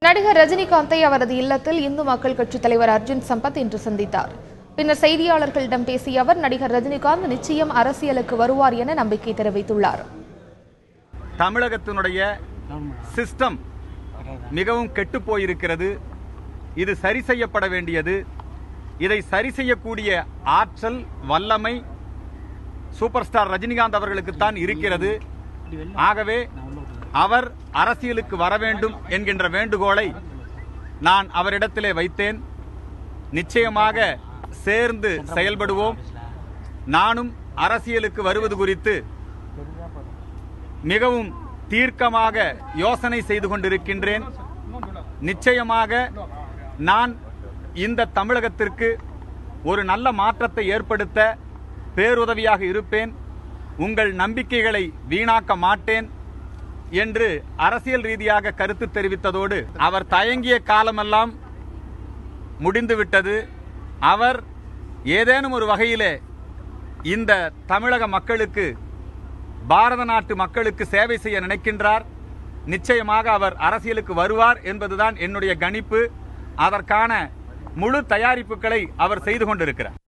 நடிகர் ரஜினிகாந்தை அவரது இல்லத்தில் இந்து மக்கள் கட்சித் தலைவர் அர்ஜுன் சம்பத் இன்று சந்தித்தார். பின்னர் செய்தியாளர்களிடம் பேசிய அவர், நடிகர் ரஜினிகாந்த் நிச்சயம் அரசியலுக்கு வருவார் என நம்பிக்கை தெரிவித்துள்ளார். தமிழகத்தினுடைய சிஸ்டம் மிகவும் கெட்டு போயிருக்கிறது. இது சரி செய்யப்பட வேண்டியது. இதை சரி செய்யக்கூடிய ஆற்றல், வல்லமை சூப்பர் ஸ்டார் ரஜினிகாந்த் அவர்களுக்குத்தான் இருக்கிறது. ஆகவே அவர் அரசியலுக்கு வர வேண்டும் என்கின்ற வேண்டுகோளை நான் அவரிடத்திலே வைத்தேன். நிச்சயமாக சேர்ந்து செயல்படுவோம். நானும் அரசியலுக்கு வருவது குறித்து மிகவும் தீர்க்கமாக யோசனை செய்து கொண்டிருக்கின்றேன். நிச்சயமாக நான் இந்த தமிழகத்திற்கு ஒரு நல்ல மாற்றத்தை ஏற்படுத்த பேருதவியாக இருப்பேன். உங்கள் நம்பிக்கைகளை வீணாக்க மாட்டேன் என்று அரசியல் ரீதியாக கருத்து தெரிவித்ததோடு, அவர் தயங்கிய காலமெல்லாம் முடிந்துவிட்டது. அவர் ஏதேனும் ஒரு வகையிலே இந்த தமிழக மக்களுக்கு, பாரத நாட்டு மக்களுக்கு சேவை செய்ய நினைக்கின்றார். நிச்சயமாக அவர் அரசியலுக்கு வருவார் என்பதுதான் என்னுடைய கணிப்பு. அதற்கான முழு தயாரிப்புகளை அவர் செய்து கொண்டிருக்கிறார்.